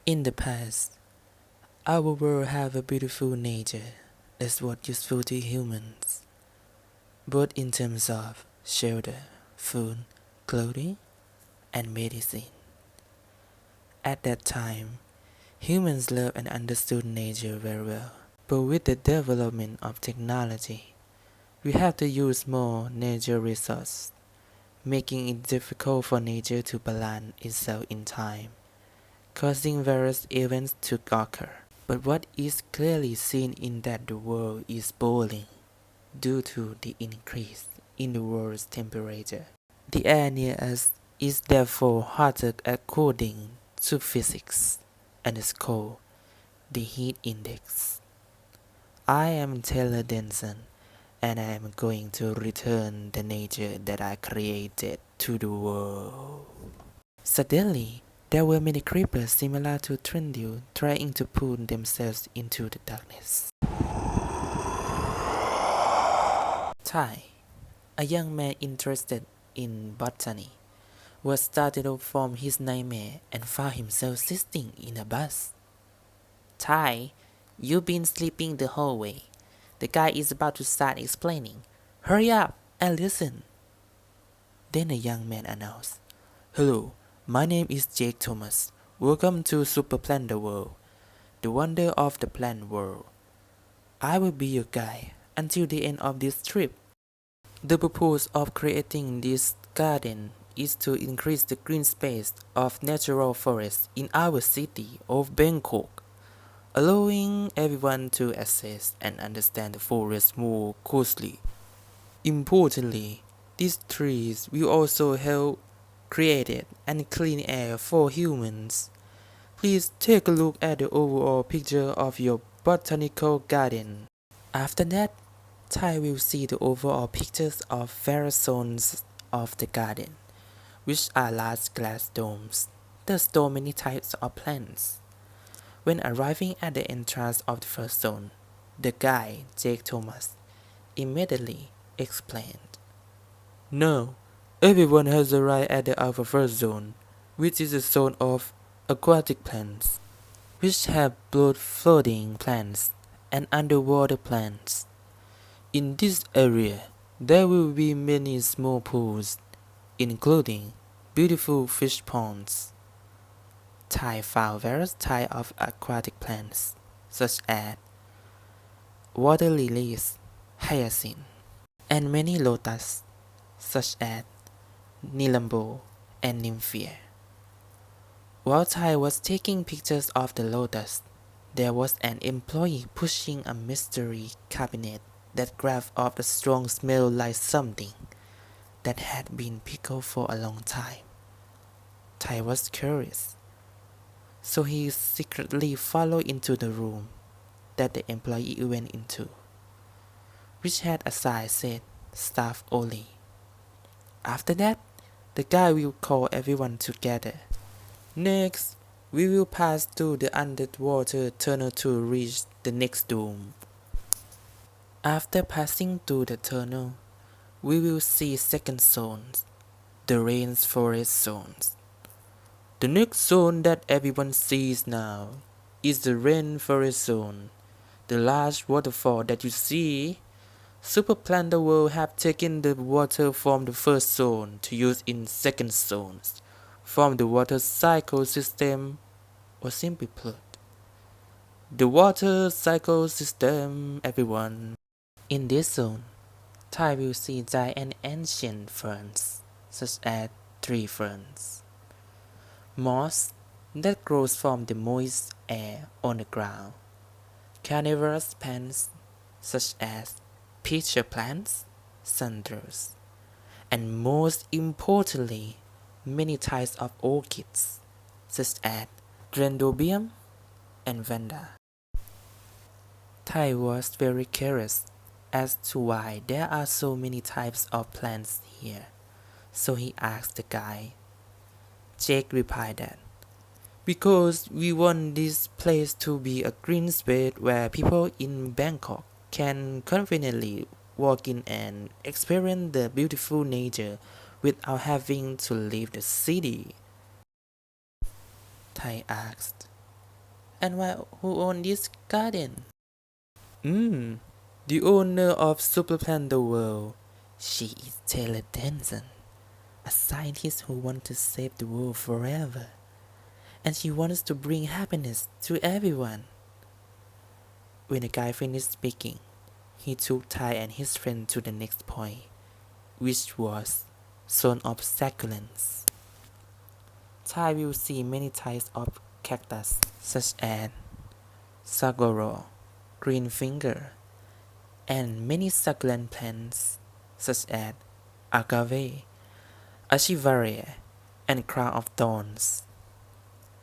In the past, our world have a beautiful nature that's what useful to humans, both in terms of shelter, food, clothing, and medicine. At that time, humans loved and understood nature very well. But with the development of technology, we have to use more nature resources, making it difficult for nature to balance itself in time, causing various events to occur. But what is clearly seen in that the world is boiling due to the increase in the world's temperature. The air near us is therefore hotter according to physics and is called the heat index. I am Taylor Denson and I am going to return the nature that I created to the world. Suddenly, there were many creepers similar to Trindle trying to pull themselves into the darkness. Tai, a young man interested in botany, was startled from his nightmare and found himself sitting in a bus. Tai, you've been sleeping the whole way. The guy is about to start explaining. Hurry up and listen. Then a young man announced, Hello, my name is Jake Thomas. Welcome to Super Plant World, the wonder of the plant world. I will be your guide until the end of this trip. The purpose of creating this garden is to increase the green space of natural forests in our city of Bangkok, allowing everyone to access and understand the forest more closely. Importantly, these trees will also help create and clean air for humans. Please take a look at the overall picture of your botanical garden. After that, Tai will see the overall pictures of various zones of the garden, which are large glass domes that store many types of plants. When arriving at the entrance of the first zone, the guide, Jake Thomas, immediately explained. Now, everyone has arrived at our first zone, which is a zone of aquatic plants, which have both floating plants and underwater plants. In this area, there will be many small pools, including beautiful fish ponds. Tai found various types of aquatic plants, such as water lilies, hyacinth, and many lotus, such as Nilambo and Nymphea. While Tai was taking pictures of the lotus, there was an employee pushing a mystery cabinet that gave off a strong smell like something that had been pickled for a long time. Tai was curious, so he secretly followed into the room that the employee went into, which had a sign said staff only. After that, the guy will call everyone together. Next, we will pass through the underwater tunnel to reach the next dome. After passing through the tunnel, we will see second zones, the rainforest zones. The next zone that everyone sees now is the rainforest zone. The large waterfall that you see, Super Plant World have taken the water from the first zone to use in second zones, from the water cycle system, or simply put, the water cycle system, everyone. In this zone, Tai will see giant ancient ferns, such as tree ferns, moss that grows from the moist air on the ground, carnivorous plants such as pitcher plants, sundews, and most importantly, many types of orchids, such as Dendrobium and Vanda. Tai was very curious as to why there are so many types of plants here, so he asked the guide. Jake replied that, because we want this place to be a green space where people in Bangkok can conveniently walk in and experience the beautiful nature without having to leave the city. Tai asked, And who owns this garden? The owner of Superplan the World. She is Taylor Denson, a scientist who wants to save the world forever. And she wants to bring happiness to everyone. When the guy finished speaking, he took Ty and his friend to the next point, which was zone of succulents. Ty will see many types of cactus, such as saguaro, green finger, and many succulent plants, such as agave, achivaria, and crown of thorns.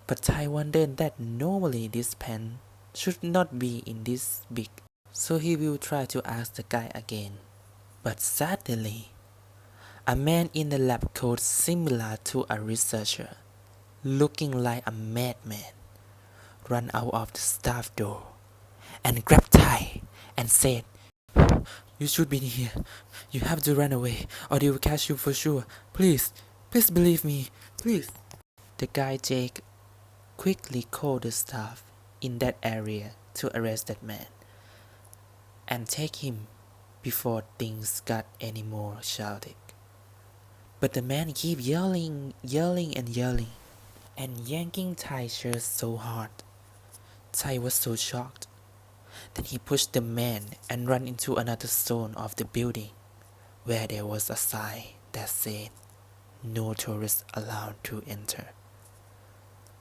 But Ty wondered that normally this plant should not be in this big, so he will try to ask the guy again. But suddenly, a man in the lab coat similar to a researcher, looking like a madman, ran out of the staff door and grabbed Ty and said, "You should be here. You have to run away or they will catch you for sure. Please believe me, please." The guy Jake quickly called the staff in that area to arrest that man and take him before things got any more chaotic. But the man kept yelling and yanking Ty's shirt so hard. Ty was so shocked. Then he pushed the man and ran into another zone of the building where there was a sign that said, "No tourists allowed to enter."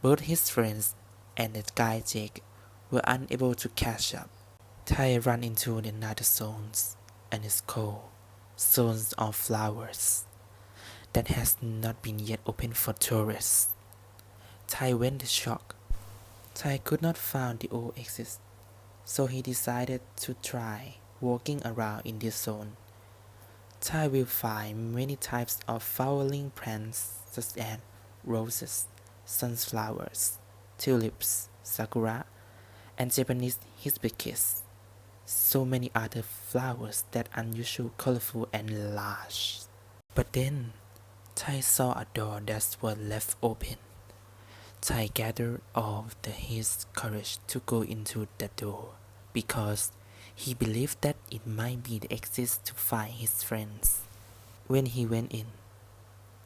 Both his friends and the guy Jake were unable to catch up. Ty ran into another zones, and it's called zones of flowers that has not been yet opened for tourists. Ty went shocked. Ty could not find the old exit, so he decided to try walking around in this zone. Ty will find many types of flowering plants such as roses, sunflowers, tulips, sakura, and Japanese hibiscus. So many other flowers that unusual, colorful, and large. But then, Ty saw a door that was left open. Ty gathered all his courage to go into the door because he believed that it might be the exit to find his friends. When he went in,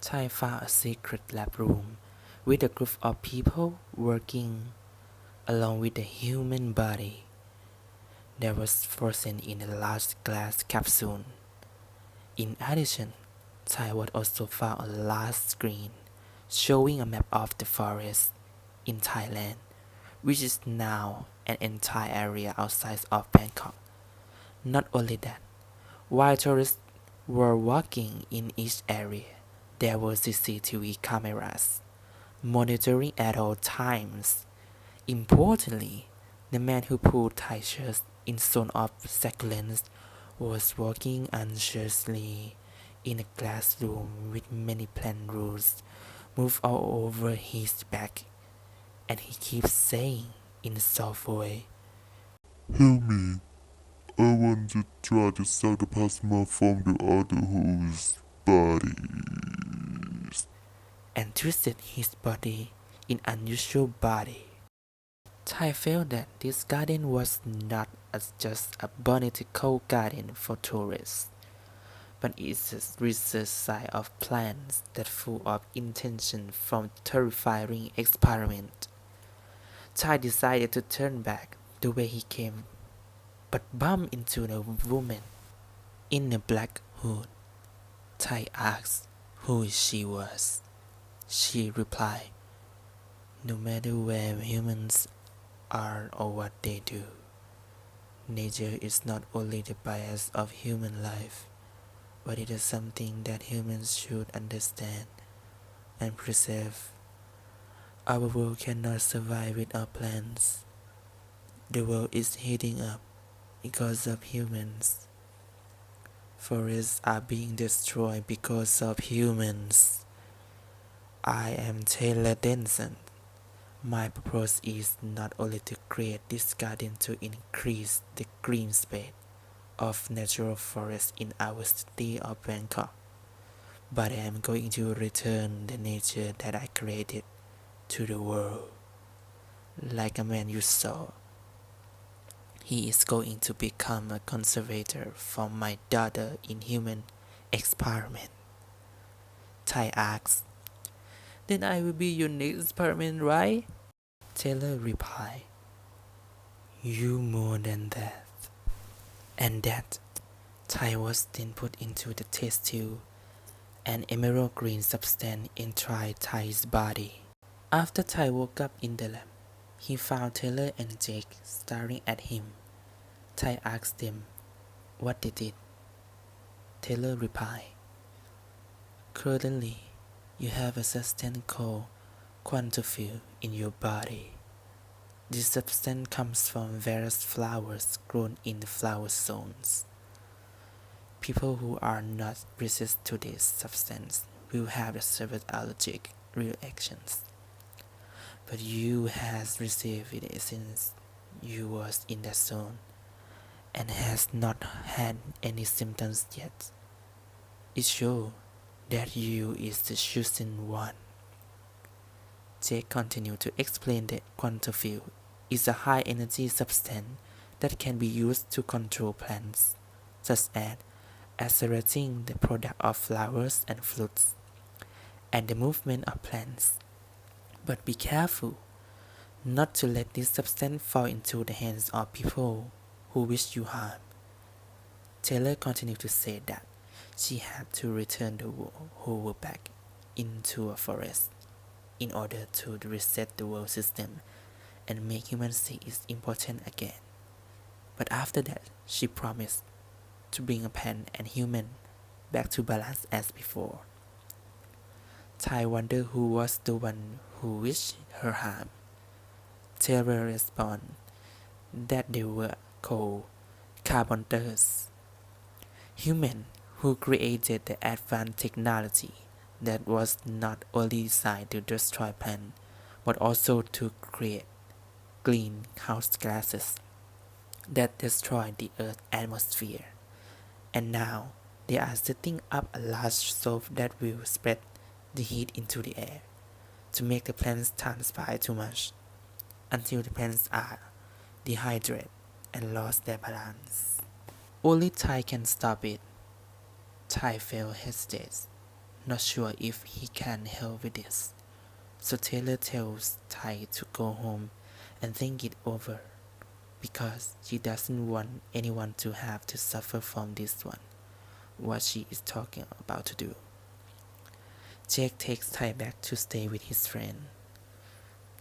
Ty found a secret lab room with a group of people working along with the human body that was frozen in a large glass capsule. In addition, Ty would also found a large screen showing a map of the forest in Thailand, which is now an entire area outside of Bangkok. Not only that, while tourists were walking in each area, there were CCTV cameras monitoring at all times. Importantly, the man who pulled Thai's shirt in zone of succulents was walking anxiously in a glass room with many plant roots moved all over his back, and he keeps saying in a soft voice, "Help me. I want to try to suck the plasma from the other whose bodies." and twisted his body in unusual body. Ty felt that this garden was not just a botanical garden for tourists, but it's a research site of plants that full of intention from terrifying experiment. Ty decided to turn back the way he came, but bumped into a woman in a black hood. Ty asked who she was. She replied, "No matter where humans are or what they do, nature is not only the bias of human life, but it is something that humans should understand and preserve. Our world cannot survive without plants. The world is heating up because of humans. Forests are being destroyed because of humans. I am Taylor Denson. My purpose is not only to create this garden to increase the green space of natural forests in our city of Bangkok, but I am going to return the nature that I created to the world." like a man you saw. He is going to become a conservator for my daughter in human experiment. Tai asks, Then I will be your next experiment, right? Taylor replied, You more than that. And that Tai was then put into the test tube, an emerald green substance entered Tai's body. After Tai woke up in the lab, he found Taylor and Jake staring at him. Tai asked them what they did. Taylor replied, Currently, you have a substance called quantophile in your body. This substance comes from various flowers grown in the flower zones. People who are not resistant to this substance will have severe allergic reactions. But you has received it since you was in that zone and has not had any symptoms yet. It shows that you is the chosen one. Jake continued to explain that quantophile is a high-energy substance that can be used to control plants, such as accelerating the product of flowers and fruits, and the movement of plants. But be careful not to let this substance fall into the hands of people who wish you harm. Taylor continued to say that she had to return the whole back into a forest in order to reset the world system and make humanity is important again. But after that, she promised to bring a plant and human back to balance as before. Tai wondered who was the one who wished her harm. Taylor responded that they were called carpenters, humans who created the advanced technology that was not only designed to destroy plants, but also to create greenhouse gases that destroy the Earth's atmosphere. And now they are setting up a large stove that will spread the heat into the air to make the plants transpire too much until the plants are dehydrated and lost their balance. Only Tai can stop it. Tai felt hesitant, not sure if he can help with this. So Taylor tells Tai to go home and think it over because she doesn't want anyone to have to suffer from this one, what she is talking about to do. Jake takes Tai back to stay with his friend.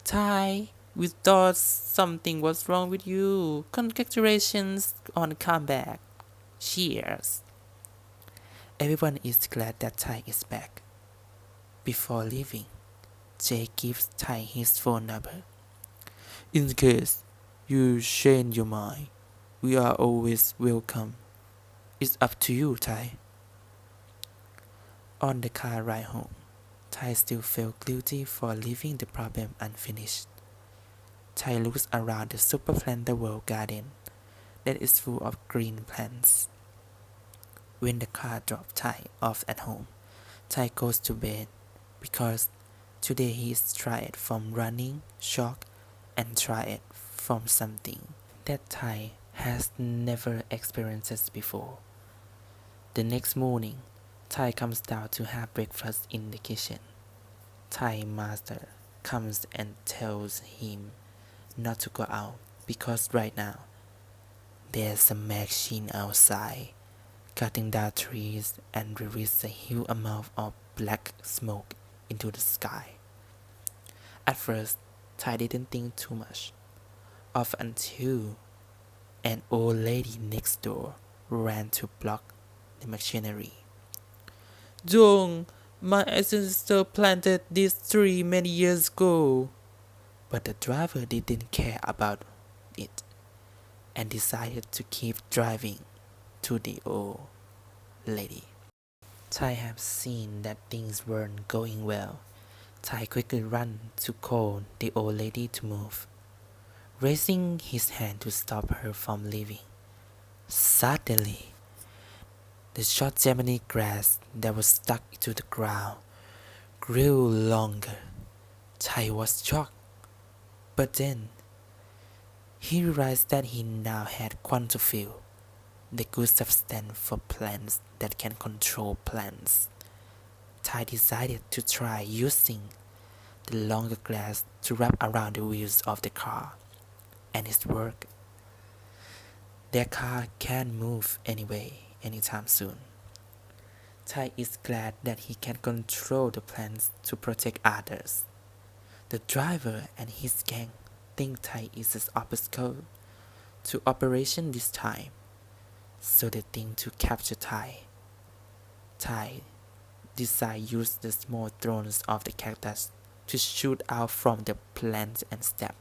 Tai, we thought something was wrong with you. Congratulations on the comeback. Cheers. Everyone is glad that Tai is back. Before leaving, Jake gives Tai his phone number. In case you change your mind, we are always welcome. It's up to you, Tai. On the car ride home, Tai still felt guilty for leaving the problem unfinished. Tai looks around the super planter world garden that is full of green plants. When the car drops Tai off at home, Tai goes to bed because today he is tired from running, shocked, and tired from something that Tai has never experienced before. The next morning, Tai comes down to have breakfast in the kitchen. Tai master comes and tells him not to go out because right now there's a machine outside cutting down trees and release a huge amount of black smoke into the sky. At first, Tai didn't think too much of until an old lady next door ran to block the machinery. Jung, my ancestor planted this tree many years ago. But the driver didn't care about it and decided to keep driving to the old lady. Tai had seen that things weren't going well. Tai quickly ran to call the old lady to move, raising his hand to stop her from leaving. Suddenly, the short Japanese grass that was stuck to the ground grew longer. Tai was shocked. But then, he realized that he now had quantophile, the good substance for plants that can control plants. Ty decided to try using the longer glass to wrap around the wheels of the car, and it worked. Their car can't move anyway anytime soon. Ty is glad that he can control the plants to protect others. The driver and his gang think Ty is an obstacle to operation this time, so they think to capture Ty. Ty decides use the small thorns of the cactus to shoot out from the plants and stab.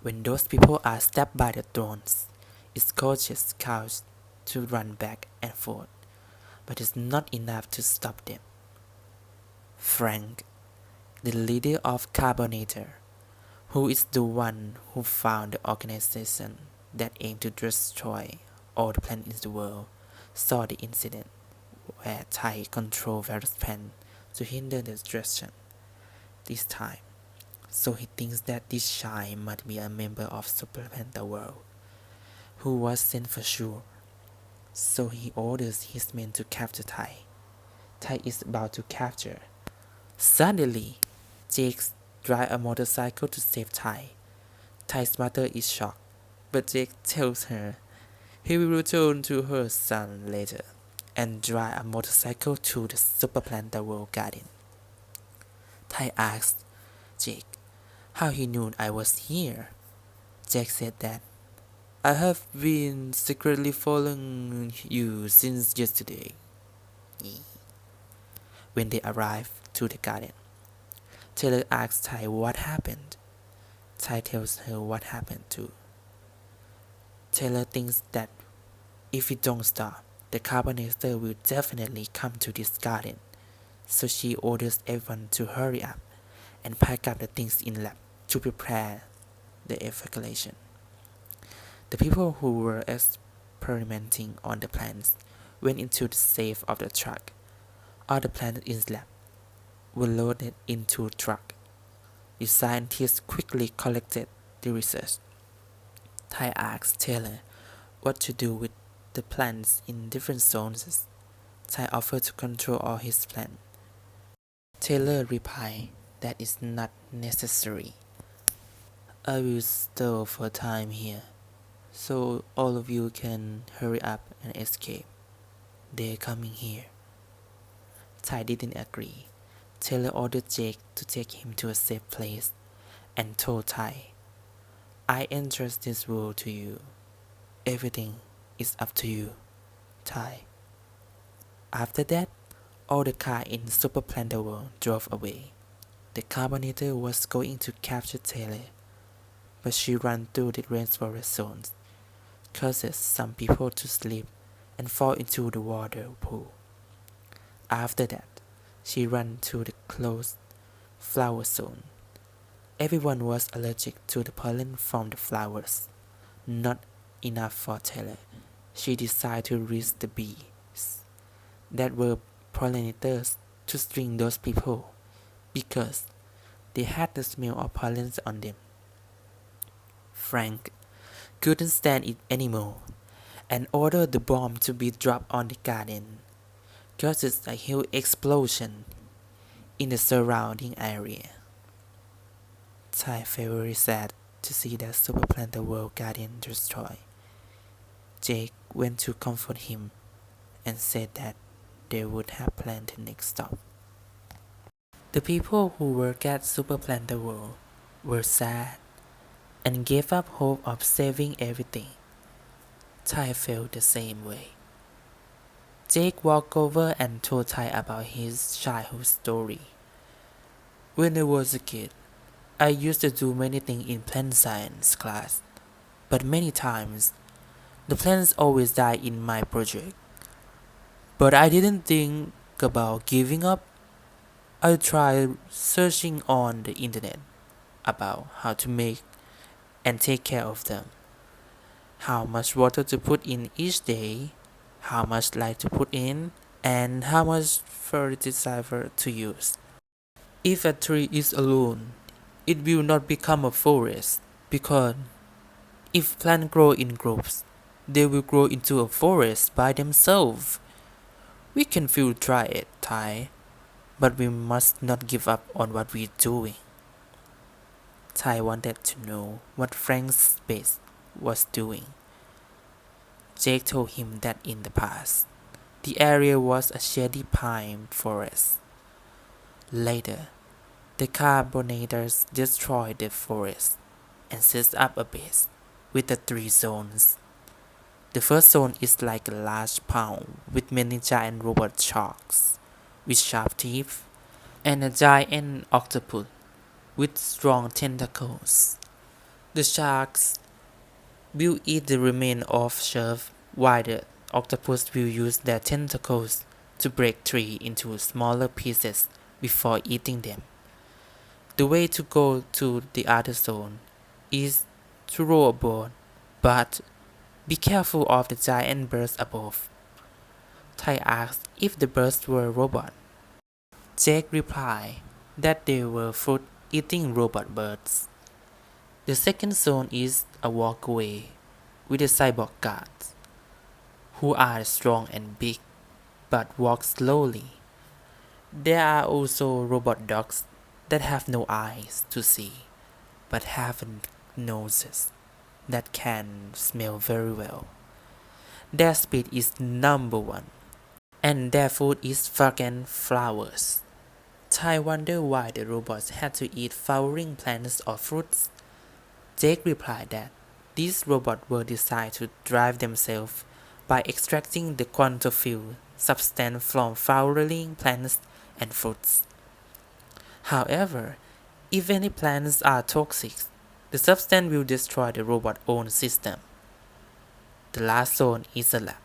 When those people are stabbed by the thorns, it causes cows to run back and forth, but it's not enough to stop them. Frank, the leader of Carbonator, who is the one who found the organization that aimed to destroy all the plants in the world, saw the incident where Ty controlled various plants to hinder the destruction this time. So he thinks that this child must be a member of Super Panther World, who was sent for sure. So he orders his men to capture Ty. Ty is about to capture. Suddenly, Jake drives a motorcycle to save Ty. Ty's mother is shocked, but Jake tells her he will return to her son later and drive a motorcycle to the Super Panther World Garden. Ty asks Jake how he knew I was here. Jake said that I have been secretly following you since yesterday. When they arrive to the garden, Taylor asks Ty what happened. Ty tells her what happened too. Taylor thinks that if we don't stop, the carbonator will definitely come to this garden, so she orders everyone to hurry up and pack up the things in lab to prepare the evacuation. The people who were experimenting on the plants went into the safe of the truck. All the plants in the lab were loaded into the truck. The scientists quickly collected the research. Ty asked Taylor what to do with the plants in different zones. Ty offered to control all his plants. Taylor replied that it's not necessary. I will stall for time here, so all of you can hurry up and escape. They're coming here. Ty didn't agree. Taylor ordered Jake to take him to a safe place and told Ty, I entrust this world to you. Everything is up to you, Ty. After that, all the cars in Super Panther World drove away. The Carbonator was going to capture Taylor, but she ran through the rainforest zones, causes some people to slip and fall into the water pool. After that, she ran to the closed flower zone. Everyone was allergic to the pollen from the flowers. Not enough for Taylor. She decided to raise the bees that were pollinators to sting those people because they had the smell of pollen on them. Frank couldn't stand it anymore and ordered the bomb to be dropped on the garden, causing a huge explosion in the surrounding area. Ty felt very sad to see that Super Panther World Garden destroyed. Jake went to comfort him and said that they would have planned the next stop. The people who worked at Super Panther World were sad and gave up hope of saving everything. Ty felt the same way. Jake walked over and told Ty about his childhood story. When I was a kid, I used to do many things in plant science class, but many times, the plants always die in my project. But I didn't think about giving up. I tried searching on the internet about how to make and take care of them, how much water to put in each day, how much light to put in, and how much fertilizer to use. If a tree is alone, it will not become a forest because if plants grow in groups, they will grow into a forest by themselves. We can feel try it, Tai, but we must not give up on what we're doing. Tai wanted to know what Frank's base was doing. Jake told him that in the past, the area was a shady pine forest. Later, the carbonators destroyed the forest and set up a base with the 3 zones. The first zone is like a large pond with many giant robot sharks with sharp teeth and a giant octopus with strong tentacles. The sharks will eat the remains of shrimp while the octopus will use their tentacles to break trees into smaller pieces before eating them. The way to go to the other zone is to row a boat, but be careful of the giant birds above. Tai asked if the birds were robots. Jake replied that they were fruit-eating robot birds. The second zone is a walkway with the cyborg guards, who are strong and big but walk slowly. There are also robot dogs that have no eyes to see but have noses that can smell very well. Their speed is number one, and their food is fragrant flowers. Tai wondered why the robots had to eat flowering plants or fruits. Jake replied that these robots were designed to drive themselves by extracting the chlorophyll substance from flowering plants and fruits. However, if any plants are toxic, the substance will destroy the robot's own system. The last zone is a lab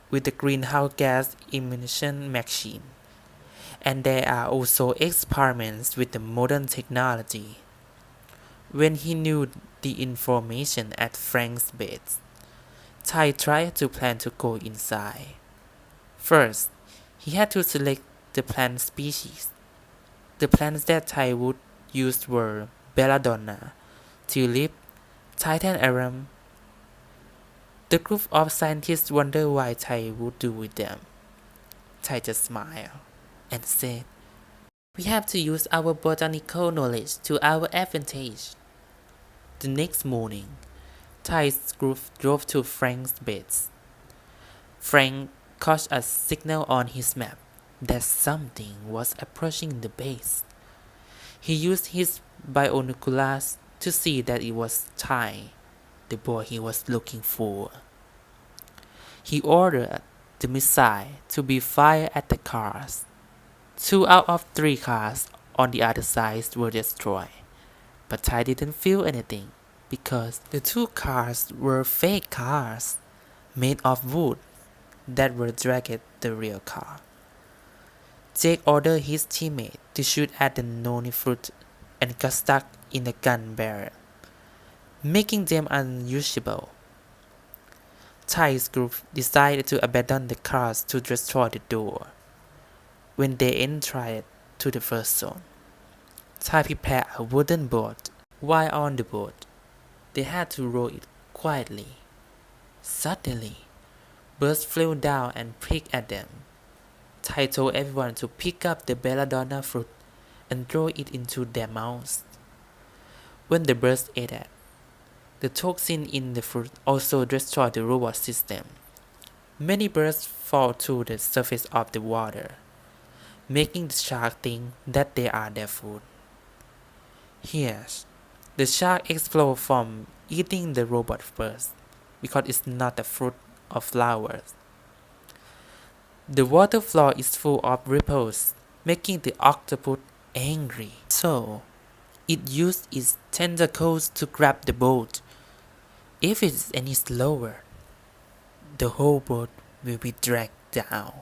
with a greenhouse gas emission machine, and there are also experiments with the modern technology. When he knew the information at Frank's base, Tai tried to plan to go inside. First, he had to select the plant species. The plants that Tai would use were belladonna, tulip, titanium. The group of scientists wondered why Tai would do with them. Tai just smiled and said, "We have to use our botanical knowledge to our advantage." The next morning, Tai's group drove to Frank's base. Frank caught a signal on his map that something was approaching the base. He used his binoculars to see that it was Tai, the boy he was looking for. He ordered the missile to be fired at the cars. 2 out of 3 cars on the other side were destroyed, but Tai didn't feel anything because the 2 cars were fake cars made of wood that were dragged the real car. Jake ordered his teammate to shoot at the noni fruit and got stuck in the gun barrel, making them unusable. Tai's group decided to abandon the cars to destroy the door. When they entered to the first zone, Tai prepared a wooden boat. While on the boat, they had to row it quietly. Suddenly, birds flew down and pricked at them. Tai told everyone to pick up the belladonna fruit and throw it into their mouths. When the birds ate it, the toxin in the fruit also destroyed the robot system. Many birds fall to the surface of the water, making the shark think that they are their food. Here, the shark explodes from eating the robot first because it's not a fruit or flowers. The water floor is full of ripples, making the octopus angry. So, it used its tentacles to grab the boat. If it's any slower, the whole boat will be dragged down.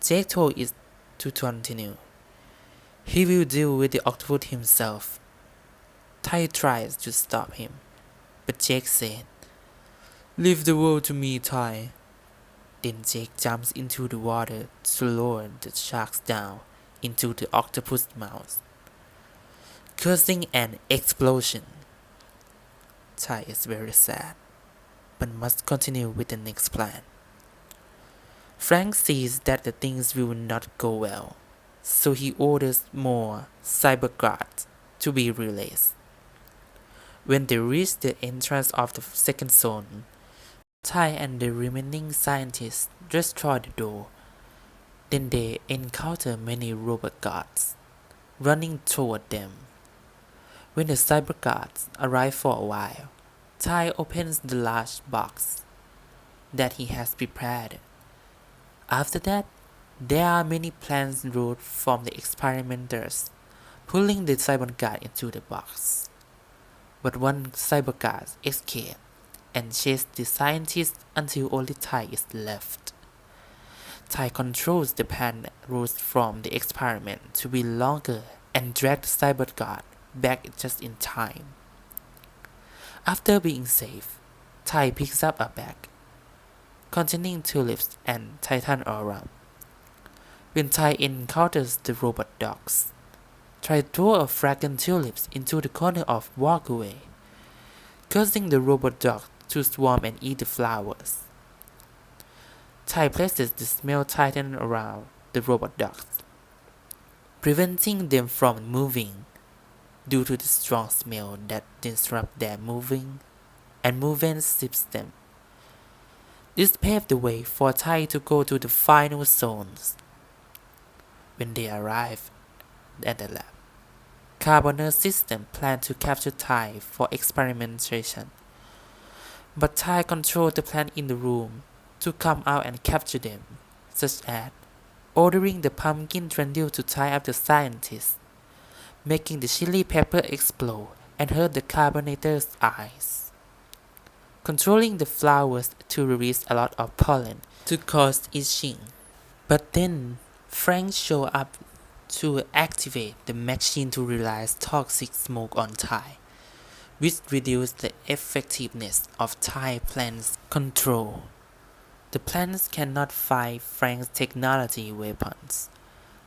Jake told it to continue. He will deal with the octopus himself. Tai tries to stop him, but Jake said, "Leave the world to me, Tai." Then Jake jumps into the water to lower the sharks down into the octopus mouth. causing an explosion. Tai is very sad, but must continue with the next plan. Frank sees that the things will not go well, so he orders more cyber guards to be released. When they reach the entrance of the second zone, Tai and the remaining scientists destroy the door. Then they encounter many robot guards running toward them. When the cyber guards arrive for a while, Tai opens the large box that he has prepared. After that, there are many plans rolled from the experimenters, pulling the cyber guard into the box. But one cyber guard escapes and chases the scientists until only Tai is left. Tai controls the pan rules from the experiment to be longer and drag the cyber guard back just in time. After being safe, Tai picks up a bag containing tulips and titanoram. When Tai encounters the robot dogs, Tai throws a fragrant tulips into the corner of walkway, causing the robot dog to swarm and eat the flowers. Tai places the smell titan around the robot dogs, preventing them from moving due to the strong smell that disrupts their moving and movement system. This paved the way for Tai to go to the final zones. When they arrive at the lab, Carboner system planned to capture Tai for experimentation, but Tai controlled the plant in the room to come out and capture them, such as ordering the pumpkin trendle to tie up the scientists, making the chili pepper explode and hurt the carbonator's eyes, controlling the flowers to release a lot of pollen to cause itching. But then Frank showed up to activate the machine to release toxic smoke on Tai, which reduced the effectiveness of Tai plant's control. The plants cannot fight Frank's technology weapons.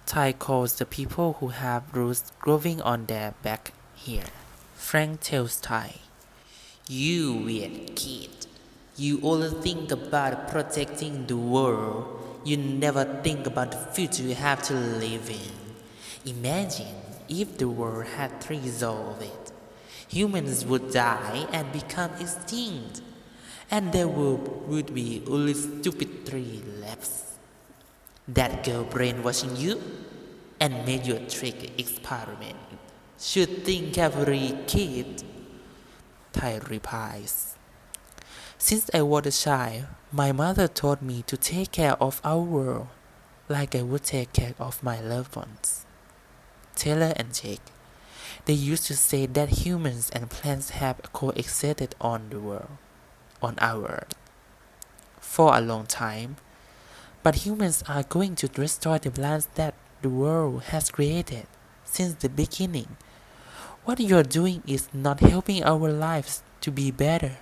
Tai calls the people who have roots growing on their back here. Frank tells Tai, "You weird kid. You only think about protecting the world. You never think about the future you have to live in. Imagine if the world had trees all of it. Humans would die and become extinct. And there would be only stupid tree left. That girl brainwashing you and made you a trick experiment. Should think carefully, kid." Tai replies, "Since I was a child, my mother taught me to take care of our world like I would take care of my loved ones." Taylor and Jake, they used to say that humans and plants have coexisted on our Earth for a long time, but humans are going to destroy the plants that the world has created since the beginning. What you're doing is not helping our lives to be better,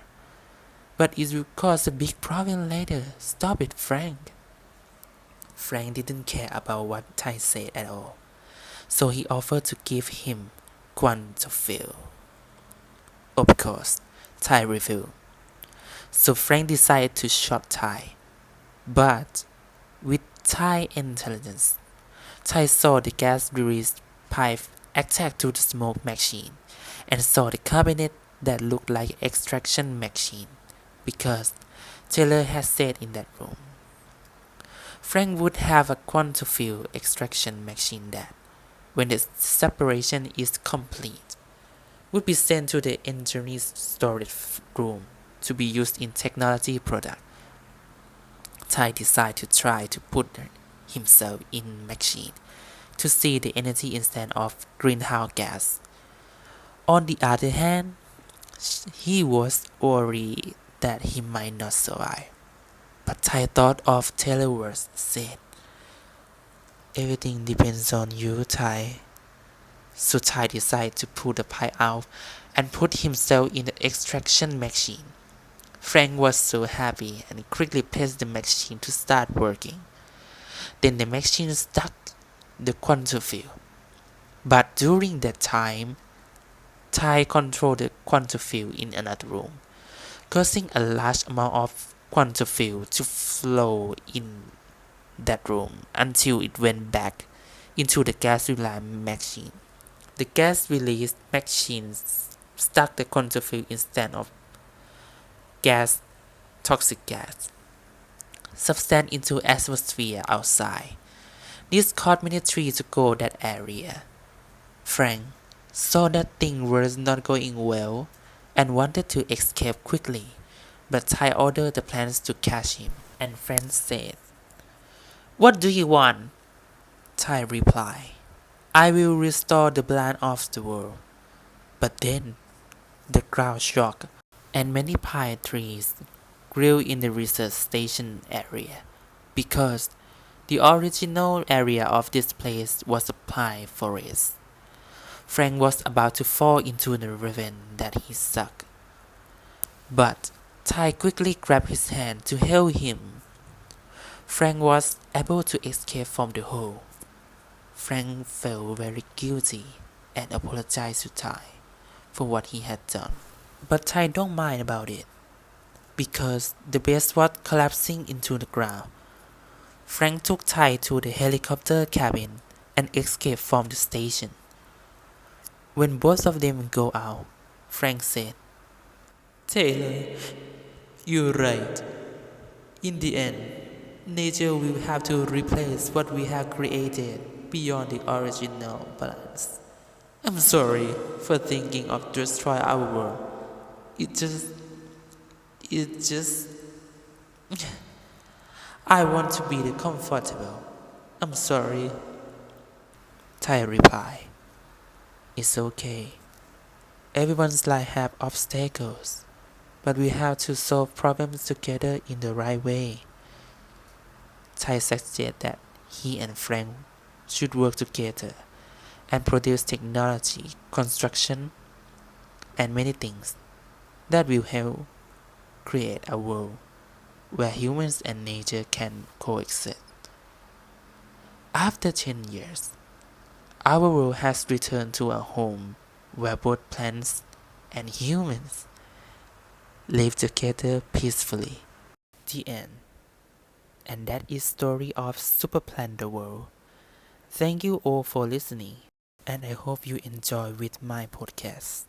but it will cause a big problem later. Stop it, Frank." Frank didn't care about what Tai said at all, so he offered to give him Quantophil. Of course, Tai refused. So Frank decided to shoot Tai. But with Tai intelligence, Tai saw the gas release pipe attack to the smoke machine and saw the cabinet that looked like an extraction machine because Taylor had said in that room. Frank would have a quantophile extraction machine that, when the separation is complete, would be sent to the engineer's storage room to be used in technology product. Tai decided to try to put himself in machine to see the energy instead of greenhouse gas. On the other hand, he was worried that he might not survive. But Tai thought of Taylor's words, said, "Everything depends on you, Tai." So Tai decided to pull the pipe out and put himself in the extraction machine. Frank was so happy and quickly pressed the machine to start working. Then the machine stuck the quantophile. But during that time, Ty controlled the quantum field in another room, causing a large amount of quantum field to flow in that room until it went back into the gas release machine. The gas release machine stuck the quantum field instead of gas, toxic gas, substance into atmosphere outside. This caused many trees to go that area. Frank saw that things were not going well and wanted to escape quickly, but Ty ordered the plants to catch him, and Frank said, "What do you want?" Ty replied, "I will restore the balance of the world." But then the ground shook, and many pine trees grew in the research station area, because the original area of this place was a pine forest. Frank was about to fall into the ravine that he sucked, but Ty quickly grabbed his hand to help him. Frank was able to escape from the hole. Frank felt very guilty and apologized to Ty for what he had done. But Ty don't mind about it, because the base was collapsing into the ground. Frank took Ty to the helicopter cabin and escaped from the station. When both of them go out, Frank said, "Taylor, you're right. In the end, nature will have to replace what we have created beyond the original balance. I'm sorry for thinking of destroy our world. It just, I want to be the comfortable. I'm sorry." Ty replied, "It's okay. Everyone's life have obstacles, but we have to solve problems together in the right way." Ty suggested that he and Frank should work together and produce technology, construction, and many things that will help create a world where humans and nature can coexist. After 10 years, our world has returned to a home where both plants and humans live together peacefully. The end. And that is story of Superplan the World. Thank you all for listening, and I hope you enjoy with my podcast.